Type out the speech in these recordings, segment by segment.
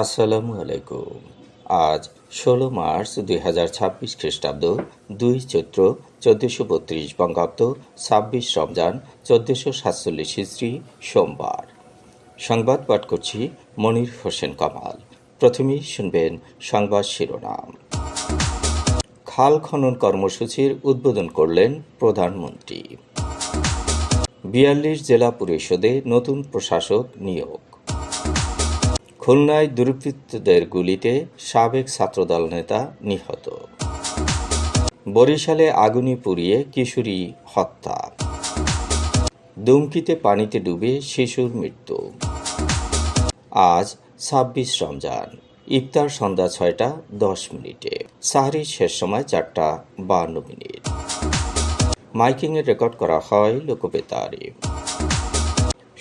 আসসালামু আলাইকুম। আজ ১৬ মার্চ ২০২৬ খ্রিস্টাব্দ, ২ চৈত্র ১৪৩২ বঙ্গাব্দ, ২৬ রমজান ১৪৪৭ হিজরি, সোমবার। সংবাদ পাঠ করছি মনির হোসেন কামাল। প্রথমেই শুনবেন সংবাদ শিরোনাম। খাল খনন কর্মসূচির উদ্বোধন করলেন প্রধানমন্ত্রী। ৪২ জেলা পরিষদে নতুন প্রশাসক নিয়োগ। খুলনায় দুর্বৃত্তদের গুলিতে সাবেক ছাত্রদল নেতা নিহত। বরিশালে আগুনে পুড়িয়ে কিশোরী হত্যা। দুমকিতে পানিতে ডুবে শিশুর মৃত্যু। আজ ২৬ রমজান। ইফতার সন্ধ্যা ৬টা ১০ মিনিটে। সাহরির শেষ সময় ৪টা ৫২ মিনিট। মাইকিংয়ে রেকর্ড করা হয় লোকবেতারে।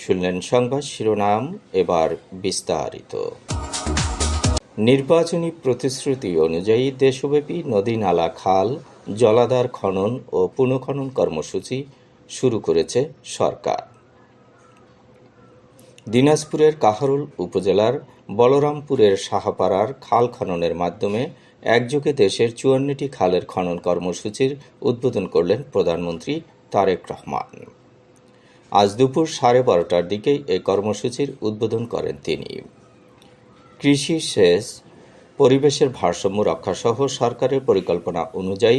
শুনলেন সংবাদ শিরোনাম, এবার বিস্তারিত। নির্বাচনী প্রতিশ্রুতি অনুযায়ী দেশব্যাপী নদী, নালা, খাল, জলাধার খনন ও পুনঃখনন কর্মসূচি শুরু করেছে সরকার। দিনাজপুরের কাহারোল উপজেলার বলরামপুরের সাহাপাড়ার খাল খননের মাধ্যমে একযোগে দেশের ৫৪টি খালের খনন কর্মসূচির উদ্বোধন করলেন প্রধানমন্ত্রী তারেক রহমান। আজ দুপুর 12:30টার দিকে এই কর্মসূচির উদ্বোধন করেন তিনি। কৃষি, সেচ, পরিবেশের ভারসাম্য রক্ষাসহ সরকারের পরিকল্পনা অনুযায়ী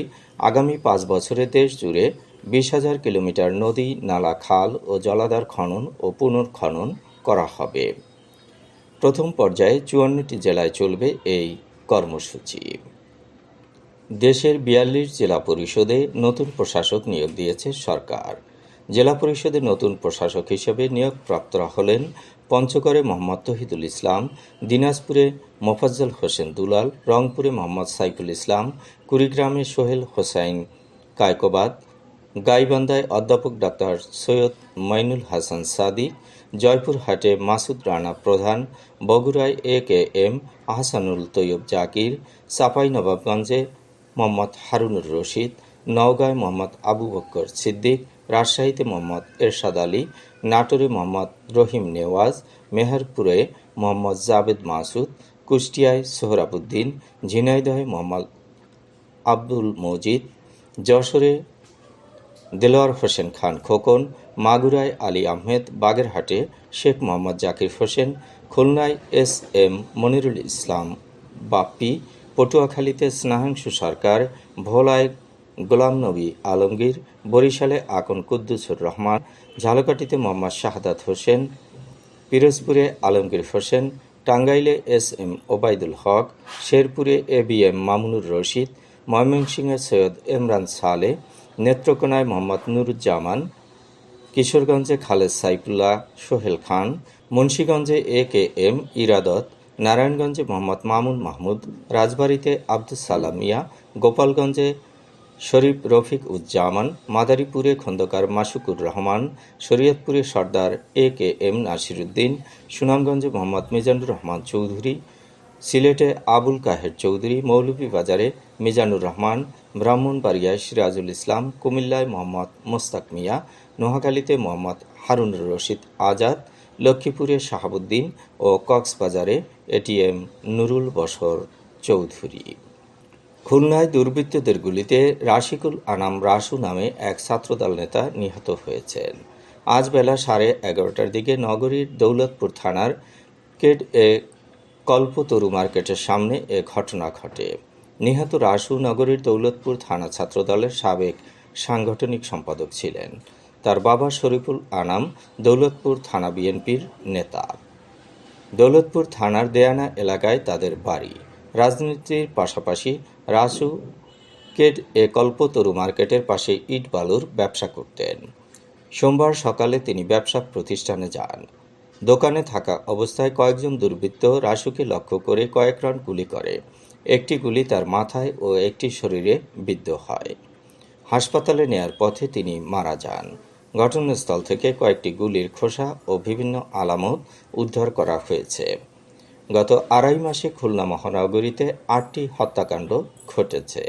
আগামী ৫ বছরে দেশ জুড়ে ২০,০০০ কিলোমিটার নদী, নালা, খাল ও জলাধার খনন ও পুনর্খনন করা হবে। প্রথম পর্যায়ে ৫৪টি জেলায় চলবে এই কর্মসূচি। দেশের ৪২ জেলা পরিষদে নতুন প্রশাসক নিয়োগ দিয়েছে সরকার। জেলা পরিষদের নতুন প্রশাসক হিসেবে নিয়োগপ্রাপ্তরা হলেন পঞ্চগড়ে মোহাম্মদ তহিদুল ইসলাম, দিনাজপুরে মোফাজ্জল হোসেন দুলাল, রংপুরে মোহাম্মদ সাইফুল ইসলাম, কুড়িগ্রামে সোহেল হোসাইন কায়কোবাদ, গাইবান্ধায় অধ্যাপক ডাক্তার সৈয়দ মাইনুল হাসান সাদিক, জয়পুরহাটে মাসুদ রানা প্রধান, বগুড়ায় এ.কে.এম. আহসানুল তৈয়ব জাকির, চাঁপাইনবাবগঞ্জে মোহাম্মদ হারুনুর রশিদ, নওগাঁয় মোহাম্মদ আবু বকর সিদ্দিক, রাজশাহীতে মোহাম্মদ এরশাদ আলী, নাটোরে মোহাম্মদ রহিম নেওয়াজ, মেহেরপুরে মোহাম্মদ জাবেদ মাসুদ, কুষ্টিয়ায় সোহরাবুদ্দিন, ঝিনাইদহে মোহাম্মদ আব্দুল মজিদ, যশোরে দেলোয়ার হোসেন খান খোকন, মাগুরায় আলী আহমেদ, বাগেরহাটে শেখ মোহাম্মদ জাকির হোসেন, খুলনায় এস.এম. মনিরুল ইসলাম বাপ্পি, পটুয়াখালীতে স্নেহাংশু সরকার, ভোলায় গোলাম নবী আলমগীর, বরিশালে আকন কুদ্দুসুর রহমান, ঝালকাঠিতে মোহাম্মদ শাহাদাত হোসেন, পিরোজপুরে আলমগীর হোসেন, টাঙ্গাইলে এস.এম. ওবায়দুল হক, শেরপুরে এ.বি.এম. মামুনুর রশিদ, ময়মনসিংহে সৈয়দ এমরান সালে, নেত্রকোনায় মোহাম্মদ নুরুজ্জামান, কিশোরগঞ্জে খালেদ সাইফুল্লাহ সোহেল খান, মুন্সিগঞ্জে এ.কে.এম. ইরাদত, নারায়ণগঞ্জে মোহাম্মদ মামুন মাহমুদ, রাজবাড়ীতে আব্দুস সালাম মিয়া, গোপালগঞ্জে শরীফ রফিক উজ্জামান, মাদারীপুরে খন্দকার মাসুকুর রহমান, শরীয়তপুরে সর্দার এ.কে.এম. নাসিরুদ্দিন, সুনামগঞ্জে মোহাম্মদ মিজানুর রহমান চৌধুরী, সিলেটে আবুল কাহের চৌধুরী, মৌলভীবাজারে মিজানুর রহমান, ব্রাহ্মণবাড়িয়ায় সিরাজুল ইসলাম, কুমিল্লায় মোহাম্মদ মোস্তাক মিয়া, নোয়াখালীতে মোহাম্মদ হারুনুর রশিদ আজাদ, লক্ষ্মীপুরে শাহাবুদ্দিন ও কক্সবাজারে এটিএম নুরুল বশর চৌধুরী। খুলনায় দুর্বৃত্তদের গুলিতে রাশিকুল আনাম রাসু নামে এক ছাত্রদল নেতা নিহত হয়েছেন। আজ বেলা 11:30টার দিকে নগরীর দৌলতপুর থানার কল্পতরু মার্কেটের সামনে এ ঘটনা ঘটে। নিহত রাসু নগরীর দৌলতপুর থানা ছাত্রদলের সাবেক সাংগঠনিক সম্পাদক ছিলেন। তার বাবা শরীফুল আনাম দৌলতপুর থানা বিএনপির নেতা। দৌলতপুর থানার দেয়ানা এলাকায় তাদের বাড়ি। রাজনীতির পাশাপাশি রাসু কল্পতরু মার্কেটের পাশে ইট বালুর ব্যবসা করতেন। সোমবার সকালে তিনি ব্যবসা প্রতিষ্ঠানে যান। দোকানে থাকা অবস্থায় কয়েকজন দুর্বৃত্ত রাসুকে লক্ষ্য করে কয়েক রাউন্ড গুলি করে। একটি গুলি তার মাথায় ও একটি শরীরে বিদ্ধ হয়। হাসপাতালে নেয়ার পথে তিনি মারা যান। ঘটনাস্থল থেকে কয়েকটি গুলির খোসা ও বিভিন্ন আলামত উদ্ধার করা হয়েছে। গত 2.5 মাসে খুলনা মহানগরীতে 8টি হত্যাকাণ্ড ঘটেছে,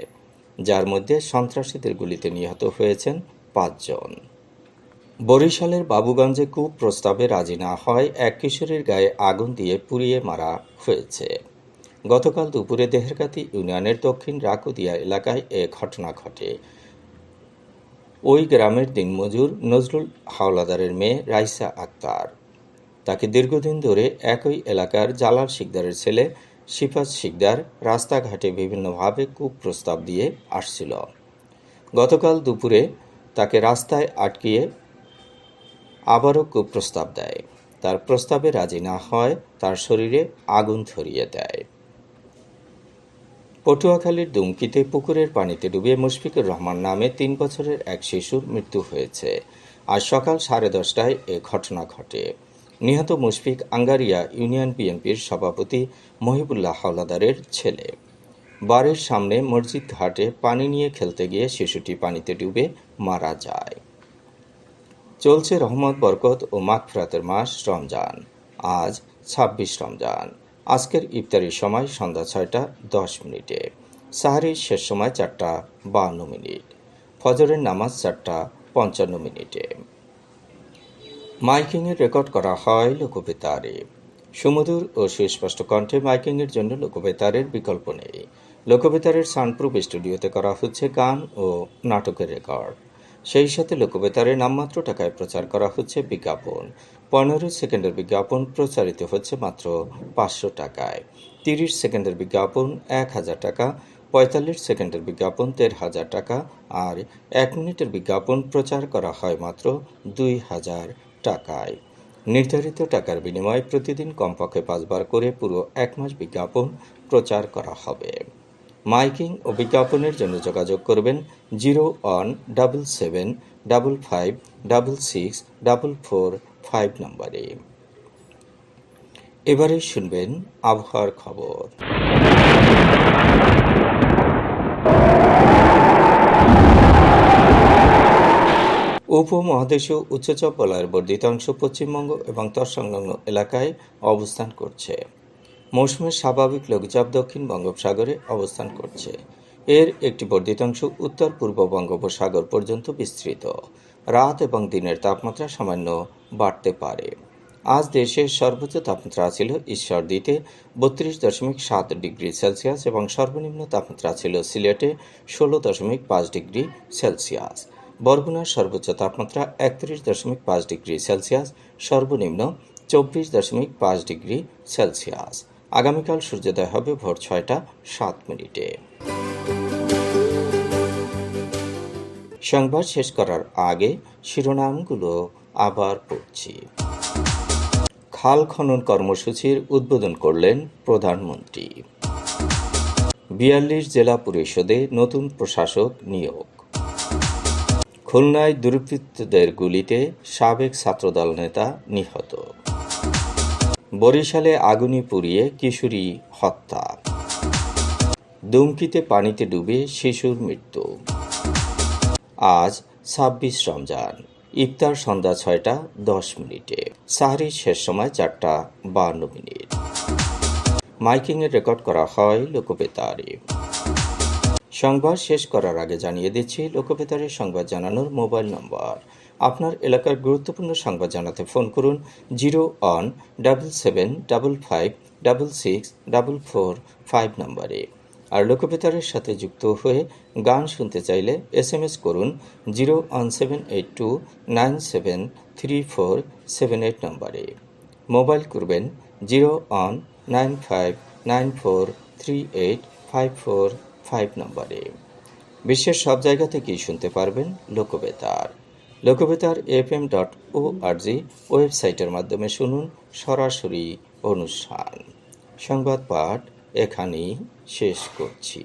যার মধ্যে সন্ত্রাসীদের গুলিতে নিহত হয়েছেন 5 জন। বরিশালের বাবুগঞ্জে কুপ্রস্তাবে রাজি না হয় এক কিশোরীর গায়ে আগুন দিয়ে পুড়িয়ে মারা হয়েছে। গতকাল দুপুরে দেহেরকাতি ইউনিয়নের দক্ষিণ রাকুদিয়া এলাকায় এ ঘটনা ঘটে। ওই গ্রামের দিনমজুর নজরুল হাওলাদারের মেয়ে রাইসা আক্তার। তাকে দীর্ঘদিন ধরে একই এলাকার জালাল শিকদারের ছেলে শিফাত শিকদার রাস্তাঘাটে বিভিন্নভাবে কুপ্রস্তাব দিয়ে আসছিল। গতকাল দুপুরে তাকে রাস্তায় আটকিয়ে আবারও কুপ্রস্তাব দেয়। তার প্রস্তাবে রাজি না হয় তার শরীরে আগুন ধরিয়ে দেয়। পটুয়াখালীর দুমকিতে পুকুরের পানিতে ডুবে মুশফিকুর রহমান নামে ৩ বছরের এক শিশুর মৃত্যু হয়েছে। আজ সকাল 10:30টায় এ ঘটনা ঘটে। নিহত মুশফিক আঙ্গারিয়া ইউনিয়ন বিএনপির সভাপতি মহিবুল্লাহ হাওলাদারের ছেলে। বাড়ির সামনে মসজিদ ঘাটে পানি নিয়ে খেলতে গিয়ে শিশুটি পানিতে ডুবে মারা যায়। চলছে রহমত, বরকত ও মাগফিরাতের মাস রমজান। আজ ২৬ রমজান। আজকের ইফতারির সময় সন্ধ্যা ৬:১০। সাহারির শেষ সময় ৪:৫২। ফজরের নামাজ ৪:৫৫। মাইকিংয়ের রেকর্ড করা হয় লোকবেতারে। সুমধুর ও সুস্পষ্ট কণ্ঠে মাইকিংয়ের জন্য লোকবেতারের বিকল্প নেই। লোকবেতারের সাউন্ডপ্রুফ স্টুডিওতে করা হচ্ছে গান ও নাটকের রেকর্ড। সেই সাথে লোকবেতারে নামমাত্র টাকায় প্রচার করা হচ্ছে বিজ্ঞাপন। ১৫ সেকেন্ডের বিজ্ঞাপন প্রচারিত হচ্ছে মাত্র ৫০০ টাকায়। ৩০ সেকেন্ডের বিজ্ঞাপন ১,০০০ টাকা, ৪৫ সেকেন্ডের বিজ্ঞাপন ১,৫০০ টাকা আর ১ মিনিটের বিজ্ঞাপন প্রচার করা হয় মাত্র ২,০০০ টাকায়। নির্ধারিত টাকার বিনিময়ে প্রতিদিন কমপক্ষে ৫ বার করে পুরো ১ মাস বিজ্ঞাপন প্রচার করা হবে। মাইকিং ও বিজ্ঞাপনের জন্য যোগাযোগ করবেন 01-7755664445 নম্বরে। এবারে শুনবেন আবহাওয়ার খবর। উপমহাদেশীয় উচ্চচাপ বলয়ের বর্ধিত অংশ পশ্চিমবঙ্গ এবং তৎসংলগ্ন এলাকায় অবস্থান করছে। মৌসুমের স্বাভাবিক লঘুচাপ দক্ষিণ বঙ্গোপসাগরে অবস্থান করছে। এর একটি বর্ধিত অংশ উত্তর পূর্ব বঙ্গোপসাগর পর্যন্ত বিস্তৃত। রাত এবং দিনের তাপমাত্রা সামান্য বাড়তে পারে। আজ দেশের সর্বোচ্চ তাপমাত্রা ছিল ঈশ্বরদীতে ৩২.৭ ডিগ্রি সেলসিয়াস এবং সর্বনিম্ন তাপমাত্রা ছিল সিলেটে ১৬.৫ ডিগ্রি সেলসিয়াস। বরগুনার সর্বোচ্চ তাপমাত্রা ৩১.৫ ডিগ্রি সেলসিয়াস, সর্বনিম্ন ২৪.৫ ডিগ্রি সেলসিয়াস। আগামীকাল সূর্যোদয় হবে ভোর ৬:০৭। সংবাদ শেষ করার আগে শিরোনামগুলো আবার পড়ছি। খাল খনন কর্মসূচির উদ্বোধন করলেন প্রধানমন্ত্রী। ৪২ জেলা পরিষদে নতুন প্রশাসক নিয়োগ। খুলনায় দুর্বৃত্তদের গুলিতে সাবেক ছাত্রদল নেতা নিহত। বরিশালে আগুনে পুড়িয়ে কিশোরী হত্যা। দুমকিতে পানিতে ডুবে শিশুর মৃত্যু। আজ ২৬ রমজান। ইফতার সন্ধ্যা ৬:১০। সাহরির শেষ সময় ৪:৫২। মাইকিংয়ের রেকর্ড করা হয় লোকবেতারে। সংবাদ শেষ করার আগে জানিয়ে দিচ্ছি লোকবেতারের সংবাদ জানানোর মোবাইল নম্বর। আপনার এলাকার গুরুত্বপূর্ণ সংবাদ জানাতে ফোন করুন 01-755-666-445 নম্বরে। আর লোকবেতারের সাথে যুক্ত হয়ে গান শুনতে চাইলে SMS করুন 01782973478 নম্বরে। মোবাইল করবেন 01959438545 নম্বরে। বিশ্বের সব জায়গা থেকেই শুনতে পারবেন লোকবেতার। লোকবেতার FM.org ওয়েবসাইটের মাধ্যমে শুনুন সরাসরি অনুষ্ঠান। সংবাদ পাঠ এখানেই শেষ করছি।